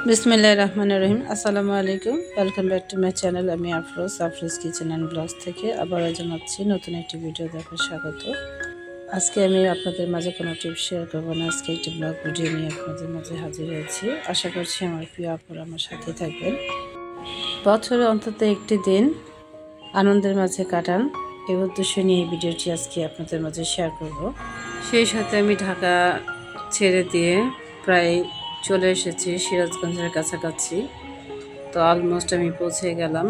বিসমিল্লাহির রহমানির রহিম। আসসালামু আলাইকুম, welcome back to my channel. আমি আফরোজ কিচেন অ্যান্ড ব্লগস থেকে আবারও জানাচ্ছি নতুন একটি ভিডিও দেখার স্বাগত। আজকে আমি আপনাদের মাঝে কোনো টিপস শেয়ার করবো না, আজকে একটি ব্লগ ভিডিও নিয়ে আপনাদের মাঝে হাজির হয়েছি। আশা করছি আমার প্রিয় আপুরা আমার সাথে থাকবেন। বছরে অন্তত একটি দিন আনন্দের মাঝে কাটান, এই উদ্দেশ্য নিয়ে এই ভিডিওটি আজকে আপনাদের মাঝে শেয়ার করব। সেই সাথে আমি ঢাকা ছেড়ে দিয়ে প্রায় চলে এসেছি সিরাজগঞ্জের কাছাকাছি। তো অলমোস্ট আমি পৌঁছে গেলাম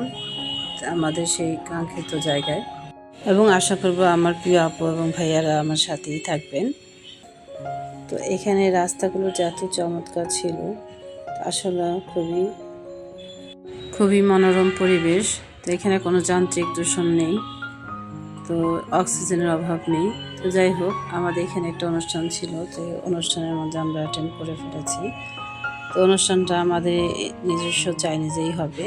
আমাদের সেই কাঙ্ক্ষিত জায়গায়, এবং আশা করব আমার প্রিয় আপু এবং ভাইয়ারা আমার সাথেই থাকবেন। তো এখানে রাস্তাগুলো যে এত চমৎকার ছিল, আসলে খুবই মনোরম পরিবেশ। তো এখানে কোনো যান্ত্রিক দূষণ নেই, তো অক্সিজেনের অভাব নেই। তো যাই হোক, আমাদের এখানে একটা অনুষ্ঠান ছিল, তো অনুষ্ঠানের মধ্যে আমরা অ্যাটেন্ড করে ফেলেছি। তো অনুষ্ঠানটা আমাদের নিজস্ব চাইনিজেই হবে।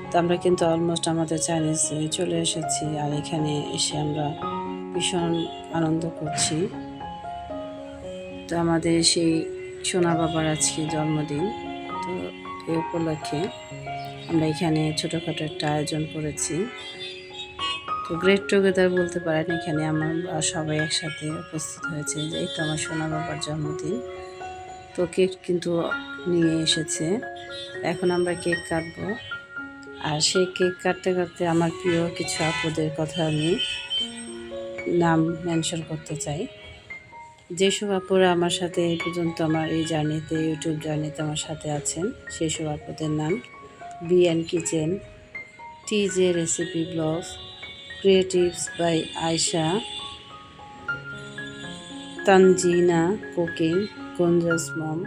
তো আমরা কিন্তু অলমোস্ট আমাদের চাইনিজে চলে এসেছি, আর এখানে এসে আমরা ভীষণ আনন্দ করছি। তো আমাদের সেই সোনা বাবার আজকে জন্মদিন, তো এই উপলক্ষে আমরা এখানে ছোটোখাটো একটা আয়োজন করেছি। তো গ্রেট টুগেদার বলতে পারেন, এখানে আমরা সবাই একসাথে উপস্থিত হয়েছে। যে এই তো আমার সোনা বাবার জন্মদিন। তো কেক কিন্তু নিয়ে এসেছে, এখন আমরা কেক কাটবো। আর সেই কেক কাটতে কাটতে আমার প্রিয় কিছু আপুদের কথা আমি নাম মেনশন করতে চাই। যেসব আপুরা আমার সাথে এই পর্যন্ত আমার এই জার্নিতে, ইউটিউব জার্নিতে আমার সাথে আছেন, সেই সব আপুদের নাম: B and kitchen, TJ recipe blogs, creatives by Ayesha, Tanzina cooking, গঞ্জাস mom,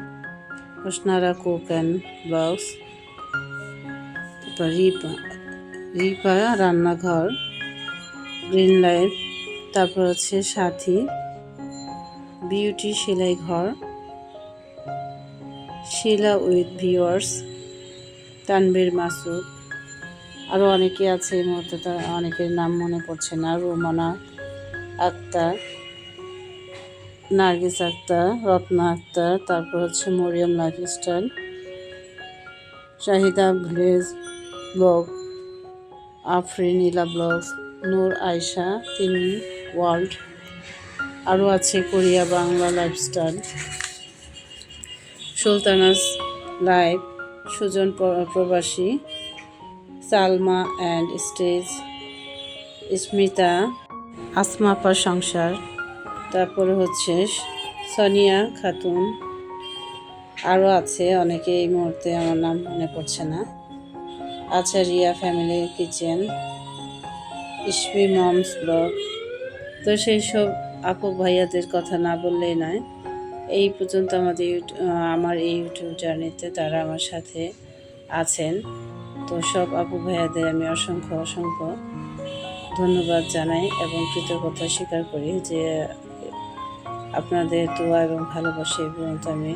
Hosnara cook and blogs, তারপর রিপা রান্নাঘর, গ্রিন লাইফ, তারপর হচ্ছে সাথী বিউটি সেলাই ঘর, শিলা উইথ ভিউয়ার্স, তানবীর মাসুদ, আরও অনেকে আছে, এই মুহূর্তে তার অনেকের নাম মনে পড়ছে না। রুমনা আক্তার, নার্গিস আক্তার, রত্না আক্তার, তারপর হচ্ছে Mariyam lifestyle, Shahida village blog, Afrin Ila blogs, Noor Ayesha, তিনি ওয়ার্ল্ড, আরও আছে Korea Bangla lifestyle, Sultana's life, Sujan প্রবাসী, সালমা অ্যান্ড স্টেজ, স্মিতা, আসমাপার সংসার, তারপরে হচ্ছে সোনিয়া খাতুন, আরও আছে অনেকে, এই মুহূর্তে আমার নাম মনে পড়ছে না। আচ্ছা, Ria family kitchen, Ismi moms blog. তো সেই সব আপু ভাইয়াদের কথা না বললেই নয়। এই পর্যন্ত আমার এই ইউটিউব জার্নিতে তারা আমার সাথে আছেন। তো সব আপু ভাইয়াদের আমি অসংখ্য ধন্যবাদ জানাই এবং কৃতজ্ঞতা স্বীকার করি যে আপনাদের দোয়া এবং ভালোবাসা এই পর্যন্ত আমি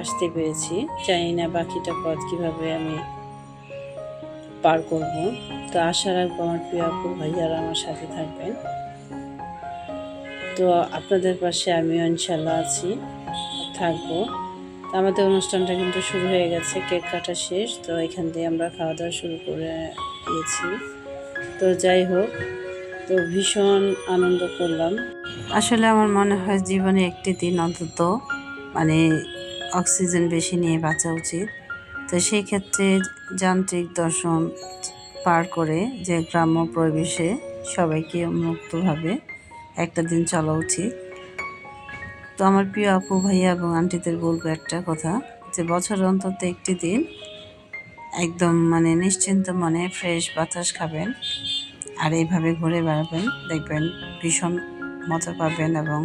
আসতে পেরেছি। জানি না বাকিটা পথ কীভাবে আমি পার করব। তো আশা রাখবো আমার প্রিয় আপু ভাইয়ারা আমার সাথে থাকবেন। তো আপনাদের পাশে আমিও ইনশাল্লাহ আছি, থাকবো। আমাদের অনুষ্ঠানটা কিন্তু শুরু হয়ে গেছে, কেক কাটা শেষ। তো এখান দিয়ে আমরা খাওয়া দাওয়া শুরু করে দিয়েছি। তো যাই হোক, তো ভীষণ আনন্দ করলাম। আসলে আমার মনে হয় জীবনে একটি দিন অন্তত অক্সিজেন বেশি নিয়ে বাঁচা উচিত। তো সেই ক্ষেত্রে যান্ত্রিক দর্শন পার করে যে গ্রাম্য পরিবেশে সবাইকে মুক্তভাবে একটা দিন চলা উচিত। তো আমার প্রিয় আপু ভাইয়া এবং আন্টিদের বলবো একটা কথা, যে বছর অন্তত একটি দিন একদম নিশ্চিন্ত মনে ফ্রেশ বাতাস খাবেন, আর এইভাবে ঘুরে বেড়াবেন, দেখবেন ভীষণ মজা পাবেন এবং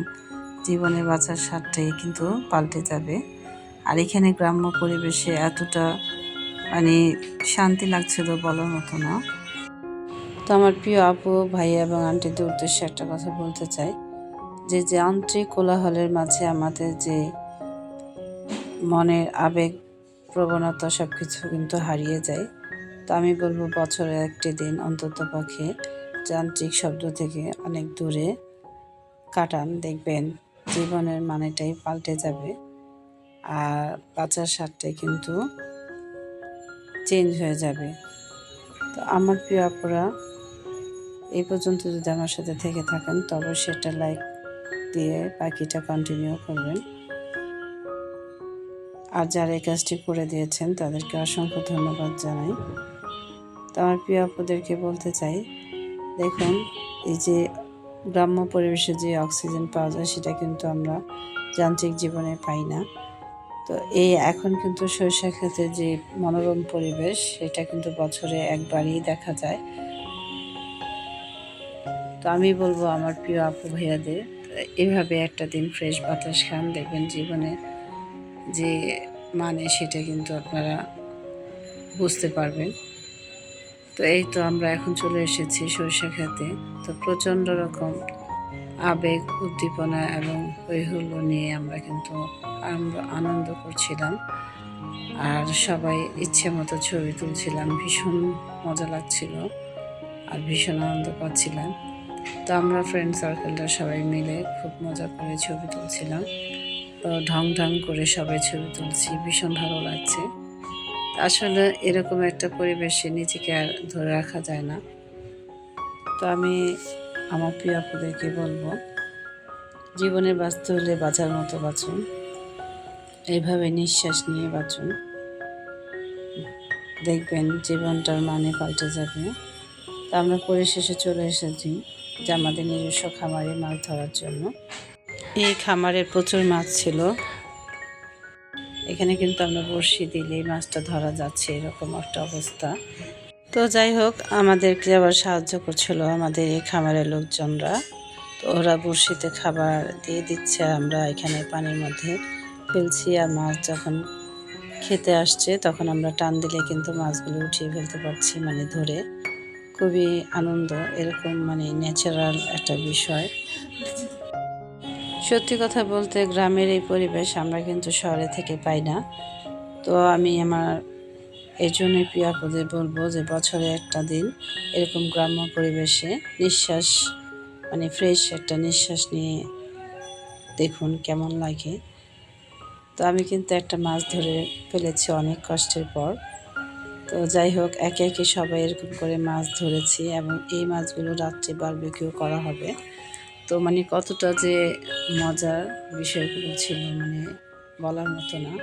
জীবনে বাঁচার স্বাদটাই কিন্তু পাল্টে যাবে। আর এখানে গ্রাম্য পরিবেশে এতটা শান্তি লাগছিল বলার মতো না। তো আমার প্রিয় আপু ভাইয়া এবং আন্টিদের উদ্দেশ্যে একটা কথা বলতে চাই, যে যান্ত্রিক কোলাহলের মাঝে আমাদের যে মনের আবেগ প্রবণতা সব কিছু কিন্তু হারিয়ে যায়। তো আমি বলবো বছরে একটি দিন অন্তত পক্ষে যান্ত্রিক শব্দ থেকে অনেক দূরে কাটান, দেখবেন জীবনের মানেটাই পাল্টে যাবে। আর বাচ্চার স্বাদটাই কিন্তু চেঞ্জ হয়ে যাবে। তো আমার প্রিয় আপুরা, এই পর্যন্ত যদি আমার সাথে থেকে থাকেন তবে সেটা লাইক দিয়ে বাকিটা কন্টিনিউ করবেন। আর যারা এই কাজটি করে দিয়েছেন তাদেরকে অসংখ্য ধন্যবাদ জানাই। তো আমার প্রিয় আপুদেরকে বলতে চাই, দেখুন এই যে গ্রাম্য পরিবেশে যে অক্সিজেন পাওয়া যায় সেটা কিন্তু আমরা যান্ত্রিক জীবনে পাই না। তো এই এখন কিন্তু সরিষা ক্ষেতের যে মনোরম পরিবেশ সেটা কিন্তু বছরে একবারই দেখা যায়। তো আমি বলবো আমার প্রিয় আপু ভাইয়াদের, এভাবে একটা দিন ফ্রেশ বাতাস খান, দেখবেন জীবনে যে মানে সেটা কিন্তু আপনারা বুঝতে পারবেন। তো এই তো আমরা এখন চলে এসেছি সরিষা খেতে। তো প্রচণ্ড রকম আবেগ, উদ্দীপনা এবং হৈহুল্লো নিয়ে আমরা কিন্তু আনন্দ করছিলাম। আর সবাই ইচ্ছে মতো ছবি তুলছিলাম, ভীষণ মজা লাগছিল আর ভীষণ আনন্দ পাচ্ছিলাম। তো আমরা ফ্রেন্ড সার্কেলটা সবাই মিলে খুব মজা করে ছবি তুলছিলাম। তো ঢং ঢং করে সবাই ছবি তুলছি, ভীষণ ভালো লাগছে। আসলে এরকম একটা পরিবেশে নিজেকে আর ধরে রাখা যায় না। তো আমি আমার প্রিয় আপুদেরকে বলবো, জীবনে বাঁচতে হলে বাঁচার মতো বাঁচুন, এইভাবে নিঃশ্বাস নিয়ে বাঁচুন, দেখবেন জীবনটার মানে পাল্টে যাবে। তো আমরা পরিশেষে চলে এসেছি যে আমাদের নিজস্ব খামারে মাছ ধরার জন্য। এই খামারে প্রচুর মাছ ছিল, এখানে কিন্তু আমরা বড়শি দিলেই মাছটা ধরা যাচ্ছে, এরকম একটা অবস্থা। তো যাই হোক, আমাদেরকে আবার সাহায্য করছিল আমাদের এই খামারের লোকজনরা। তো ওরা বড়শিতে খাবার দিয়ে দিচ্ছে, আমরা এখানে পানির মধ্যে ফেলছি। আর মাছ যখন খেতে আসছে তখন আমরা টান দিলে কিন্তু মাছগুলো উঠিয়ে ফেলতে পারছি, মানে ধরে। খুবই আনন্দ, এরকম মানে ন্যাচারাল একটা বিষয়। সত্যি কথা বলতে গ্রামের এই পরিবেশ আমরা কিন্তু শহরে থেকে পাই না। তো আমি আমার এই জন্যই প্রিয় আপুদের বলবো যে বছরে একটা দিন এরকম গ্রাম্য পরিবেশে নিঃশ্বাস, মানে ফ্রেশ একটা নিঃশ্বাস নিয়ে দেখুন কেমন লাগে। তো আমি কিন্তু একটা মাছ ধরে ফেলেছি অনেক কষ্টের পর। তো যাই হোক, একে একে সবাই এরকম করে মাছ ধরেছি এবং এই মাছগুলো রাত্রে বারবিকিউ করা হবে। তো মানে কতটা যে মজার বিষয়গুলো ছিল, মানে বলার মতো না।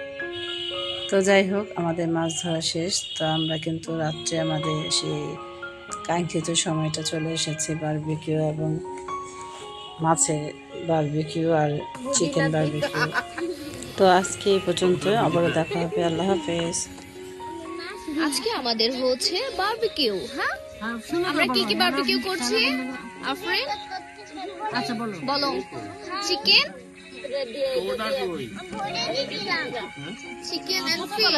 তো যাই হোক, আমাদের মাছ ধরা শেষ। তো আমরা কিন্তু রাত্রে আমাদের সেই কাঙ্ক্ষিত সময়টা চলে এসেছে, বারবিকিউ এবং মাছের বারবিকিউ আর চিকেন বারবিকিউ। তো আজকে এই পর্যন্ত, আবারও দেখা হবে। আল্লাহ হাফেজ। আজকে আমাদের হচ্ছে বারবিকিউ। হ্যাঁ, আমরা কি কি বারবিকিউ করছি আফরিন? আচ্ছা বলো বলো। Chicken, chicken and fish.